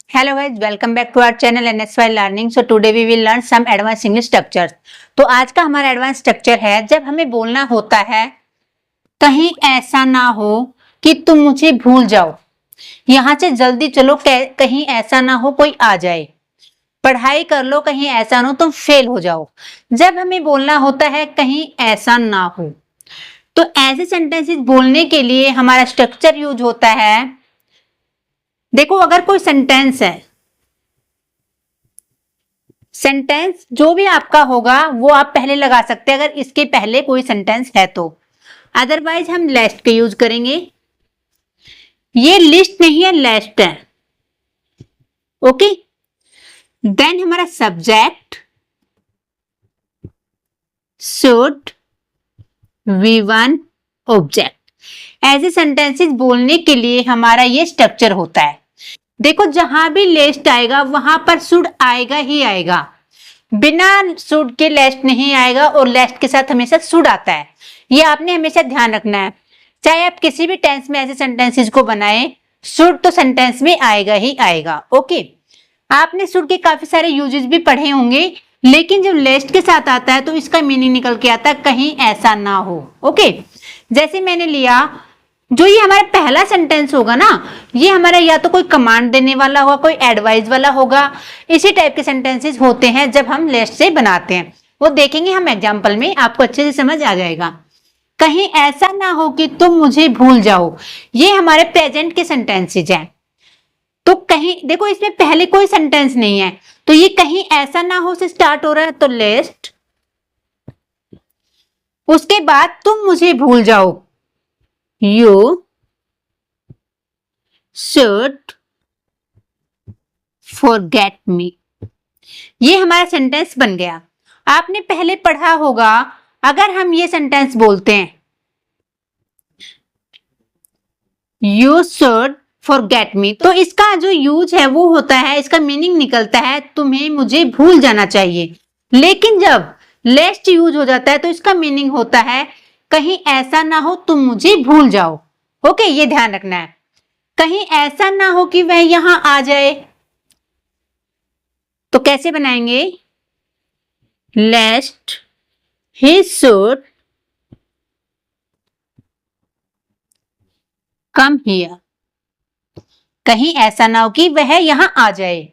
Hello guys, welcome back to our channel NSY Learning. So today we will learn some advanced English structures. तो आज का हमारा advance structure है जब हमें बोलना होता है कहीं ऐसा ना हो कि तुम मुझे भूल जाओ, यहाँ से जल्दी चलो कहीं ऐसा ना हो कोई आ जाए, पढ़ाई कर लो कहीं ऐसा ना हो तुम फेल हो जाओ। जब हमें बोलना होता है कहीं ऐसा ना हो तो ऐसे सेंटेंसेस बोलने के लिए हमारा स्ट्रक्चर यूज होता है। देखो अगर कोई सेंटेंस है, सेंटेंस जो भी आपका होगा वो आप पहले लगा सकते हैं अगर इसके पहले कोई सेंटेंस है तो, अदरवाइज हम लेस्ट का यूज करेंगे। ये लिस्ट नहीं है, लेस्ट है। ओके, देन हमारा सब्जेक्ट शुड V1 ऑब्जेक्ट। ऐसे सेंटेंसेस बोलने के लिए हमारा ये स्ट्रक्चर होता है। देखो जहां भी लेस्ट आएगा वहां पर शुड आएगा ही आएगा, बिना शुड के लेस्ट नहीं आएगा और लेस्ट के साथ हमेशा शुड आता है। ये आपने हमेशा ध्यान रखना है। चाहे आप किसी भी टेंस में ऐसे सेंटेंसेस को बनाएं, शुड तो सेंटेंस में आएगा ही आएगा। ओके, आपने शुड के काफी सारे यूजेस भी पढ़े होंगे, लेकिन जब लेस्ट के साथ आता है तो इसका मीनिंग निकल के आता है कहीं ऐसा ना हो। ओके, जैसे मैंने लिया जो ये हमारा पहला सेंटेंस होगा ना, ये हमारा या तो कोई कमांड देने वाला होगा, कोई एडवाइस वाला होगा। इसी टाइप के सेंटेंसेस होते हैं जब हम लेस्ट से बनाते हैं, वो देखेंगे हम एग्जांपल में, आपको अच्छे से समझ आ जाएगा। कहीं ऐसा ना हो कि तुम मुझे भूल जाओ, ये हमारे प्रेजेंट के सेंटेंसेज हैं। तो कहीं देखो इसमें पहले कोई सेंटेंस नहीं है तो ये कहीं ऐसा ना हो से स्टार्ट हो रहा है तो लेस्ट, उसके बाद तुम मुझे भूल जाओ, You should forget me। ये हमारा सेंटेंस बन गया। आपने पहले पढ़ा होगा अगर हम ये सेंटेंस बोलते हैं You should forget me, तो इसका जो यूज है वो होता है, इसका मीनिंग निकलता है तुम्हें मुझे भूल जाना चाहिए। लेकिन जब लेस्ट यूज हो जाता है तो इसका मीनिंग होता है कहीं ऐसा ना हो तुम मुझे भूल जाओ। ओके, ये ध्यान रखना है। कहीं ऐसा ना हो कि वह यहां आ जाए, तो कैसे बनाएंगे? लेस्ट ही शुड कम हियर। कहीं ऐसा ना हो कि वह यहां आ जाए।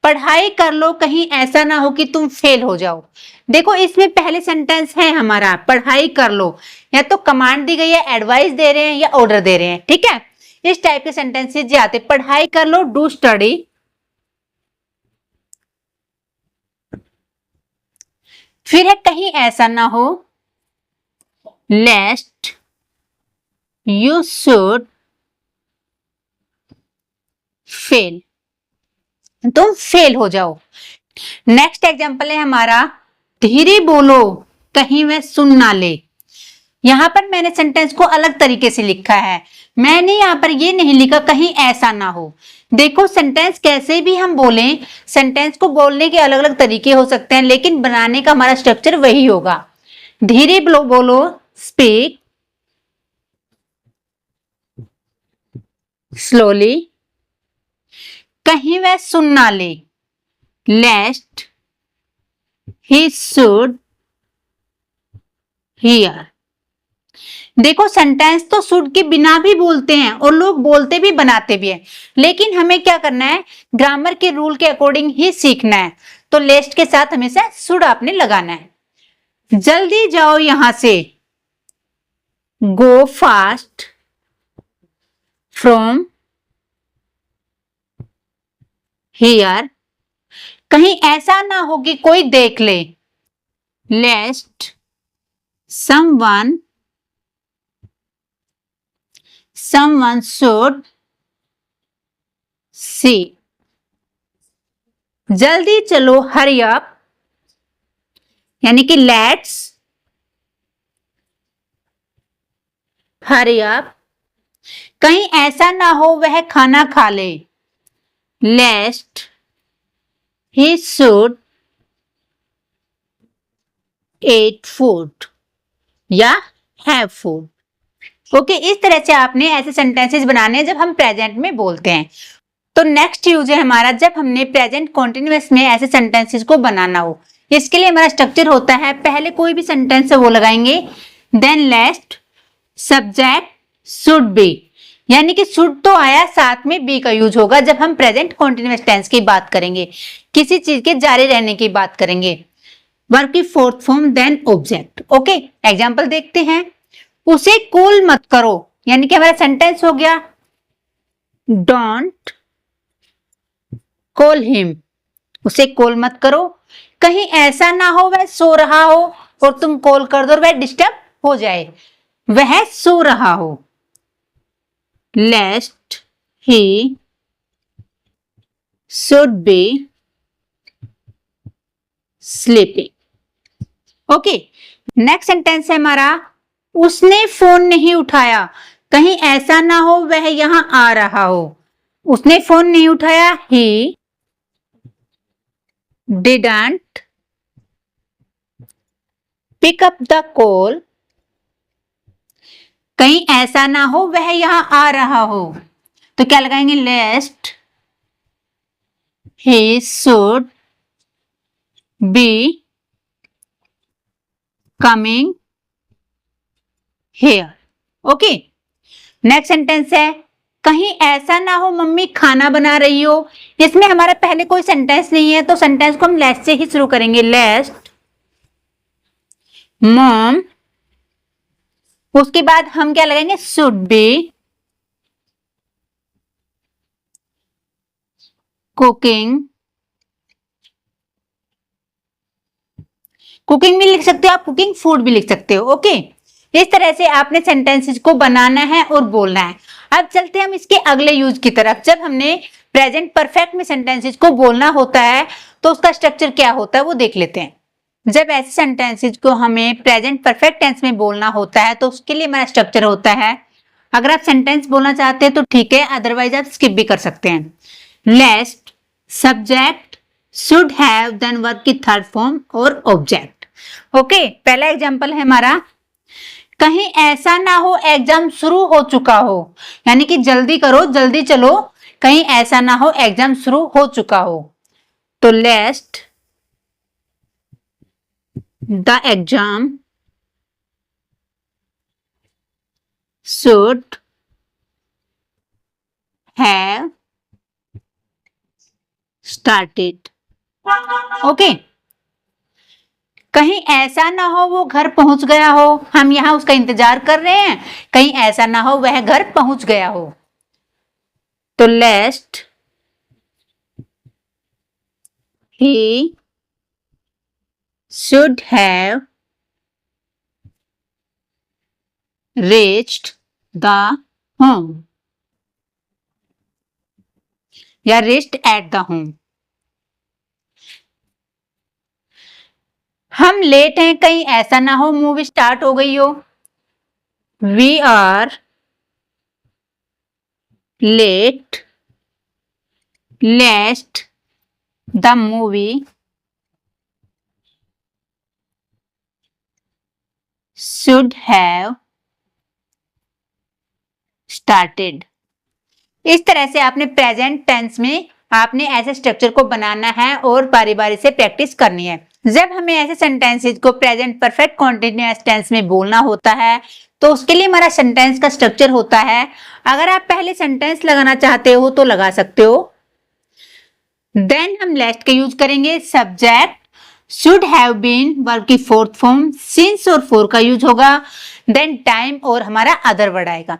पढ़ाई कर लो कहीं ऐसा ना हो कि तुम फेल हो जाओ। देखो इसमें पहले सेंटेंस है हमारा पढ़ाई कर लो, या तो कमांड दी गई है, एडवाइस दे रहे हैं या ऑर्डर दे रहे हैं। ठीक है, इस टाइप के सेंटेंसेस जो आते, पढ़ाई कर लो डू स्टडी, फिर है कहीं ऐसा ना हो लेस्ट यू शुड फेल, तुम फेल हो जाओ। नेक्स्ट एग्जांपल है हमारा धीरे बोलो कहीं वह सुन ना ले। यहां पर मैंने सेंटेंस को अलग तरीके से लिखा है, मैंने यहां पर ये नहीं लिखा कहीं ऐसा ना हो। देखो सेंटेंस कैसे भी हम बोलें, सेंटेंस को बोलने के अलग अलग तरीके हो सकते हैं, लेकिन बनाने का हमारा स्ट्रक्चर वही होगा। धीरे बोलो स्पीक स्लोली, कहीं वह सुन ना ले लेस्ट ही शुड हियर। देखो सेंटेंस तो शुड के बिना भी बोलते हैं और लोग बोलते भी बनाते भी हैं, लेकिन हमें क्या करना है, ग्रामर के रूल के अकॉर्डिंग ही सीखना है। तो लेस्ट के साथ हमेशा शुड आपने लगाना है। जल्दी जाओ यहां से, गो फास्ट फ्रॉम हियर। कहीं ऐसा ना हो कि कोई देख ले लेस्ट someone should see। जल्दी चलो हरी अप, यानी कि लेट्स हरी अप। कहीं ऐसा ना हो वह खाना खा ले लेस्ट ही शुड eat food या हैव फूड। ओके, इस तरह से आपने ऐसे सेंटेंसेस बनाने हैं जब हम प्रेजेंट में बोलते हैं। तो नेक्स्ट यूज है हमारा जब हमने प्रेजेंट कॉन्टिन्यूअस में ऐसे सेंटेंसेस को बनाना हो। इसके लिए हमारा स्ट्रक्चर होता है, पहले कोई भी सेंटेंस है वो लगाएंगे, देन लेस्ट सब्जेक्ट शुड बी, यानी कि शुड तो आया, साथ में बी का यूज होगा जब हम प्रेजेंट कॉन्टिन्यूअस टेंस की बात करेंगे, किसी चीज के जारी रहने की बात करेंगे। वर्ब की fourth form then object. Okay, example देखते हैं। उसे कॉल मत करो, यानी कि हमारा सेंटेंस हो गया डोंट कॉल हिम, उसे कॉल मत करो। कहीं ऐसा ना हो वह सो रहा हो और तुम कॉल कर दो और वह डिस्टर्ब हो जाए, वह सो रहा हो। Lest he should be sleeping. Okay, next sentence है हमारा उसने फोन नहीं उठाया, कहीं ऐसा ना हो वह यहां आ रहा हो। उसने फोन नहीं उठाया, ही didn't pick up the call, कहीं ऐसा ना हो वह यहां आ रहा हो, तो क्या लगाएंगे, lest he should be coming here. Okay, next sentence है कहीं ऐसा ना हो मम्मी खाना बना रही हो। इसमें हमारा पहले कोई सेंटेंस नहीं है तो सेंटेंस को हम लेस्ट से ही शुरू करेंगे, लेस्ट मॉम, उसके बाद हम क्या लगाएंगे, शुड बी कुकिंग, कुकिंग भी लिख सकते हो आप, कुकिंग फूड भी लिख सकते हो। ओके, इस तरह से आपने सेंटेंसेस को बनाना है और बोलना है। अब चलते हैं हम इसके अगले यूज की तरफ। जब हमने प्रेजेंट परफेक्ट में सेंटेंसेस को बोलना होता है तो उसका स्ट्रक्चर क्या होता है वो देख लेते हैं। जब ऐसे सेंटेंसेस को हमें प्रेजेंट परफेक्ट टेंस में बोलना होता है तो उसके लिए हमारा स्ट्रक्चर होता है, अगर आप सेंटेंस बोलना चाहते हैं तो ठीक है, अदरवाइज आप स्किप भी कर सकते हैं। Lest subject should have then verb की थर्ड फॉर्म और ऑब्जेक्ट। ओके, पहला एग्जांपल है हमारा कहीं ऐसा ना हो एग्जाम शुरू हो चुका हो, यानी कि जल्दी करो, जल्दी चलो, कहीं ऐसा ना हो एग्जाम शुरू हो चुका हो, तो lest the exam should have started. Okay, कहीं ऐसा ना हो वो घर पहुंच गया हो, हम यहां उसका इंतजार कर रहे हैं, कहीं ऐसा ना हो वह घर पहुंच गया हो, तो लेस्ट ही should have reached the home या reached at the home। हम लेट हैं, कहीं ऐसा ना हो मूवी स्टार्ट हो गई हो, we are late lest the movie should have started। इस तरह से आपने प्रेजेंट टेंस में आपने ऐसे स्ट्रक्चर को बनाना है और बारी बारी से प्रैक्टिस करनी है। जब हमें ऐसे सेंटेंसेस को प्रेजेंट परफेक्ट कॉन्टिन्यूअस टेंस में बोलना होता है तो उसके लिए हमारा सेंटेंस का स्ट्रक्चर होता है, अगर आप पहले सेंटेंस लगाना चाहते हो तो लगा सकते हो, देन हम लेस्ट का यूज करेंगे, subject should have been verb की फोर्थ फॉर्म, सिंस और फॉर का यूज होगा, देन टाइम और हमारा अदर वर्ड आएगा।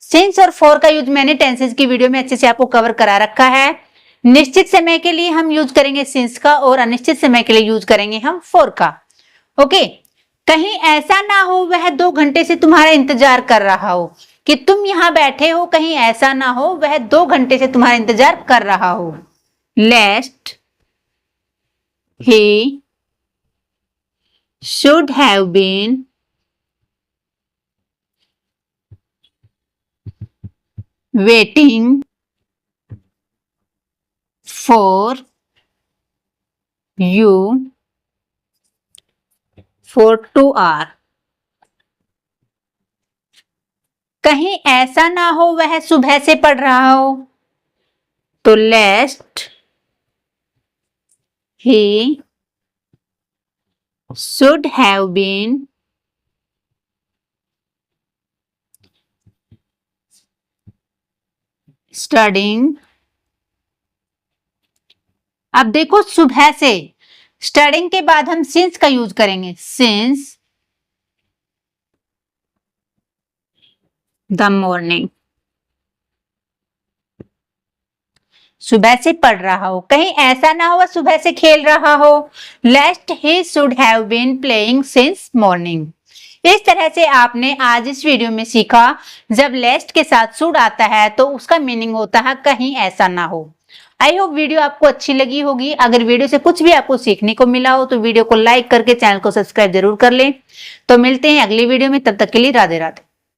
सिंस और फॉर का यूज मैंने टेंसेस की वीडियो में अच्छे से आपको कवर करा रखा है। निश्चित समय के लिए हम यूज करेंगे सिंस का और अनिश्चित समय के लिए यूज करेंगे हम फॉर का। ओके, कहीं ऐसा ना हो वह 2 घंटे से तुम्हारा इंतजार कर रहा हो, कि तुम यहां बैठे हो, कहीं ऐसा ना हो वह 2 घंटे से तुम्हारा इंतजार कर रहा हो, lest he should have been waiting for you for 2 hours। कहीं ऐसा ना हो वह सुबह से पढ़ रहा हो, तो last he should have been studying। अब देखो सुबह से स्टडिंग के बाद हम सिंस का यूज करेंगे, सिंस द मॉर्निंग। सुबह से पढ़ रहा हो, कहीं ऐसा ना हो सुबह से खेल रहा हो। Lest he should have been playing since morning. इस तरह से आपने आज इस वीडियो में सीखा, जब लेस्ट के साथ शुड आता है तो उसका मीनिंग होता है कहीं ऐसा ना हो। आई होप वीडियो आपको अच्छी लगी होगी। अगर वीडियो से कुछ भी आपको सीखने को मिला हो तो वीडियो को लाइक करके चैनल को सब्सक्राइब जरूर कर लें। तो मिलते हैं अगली वीडियो में, तब तक के लिए राधे राधे।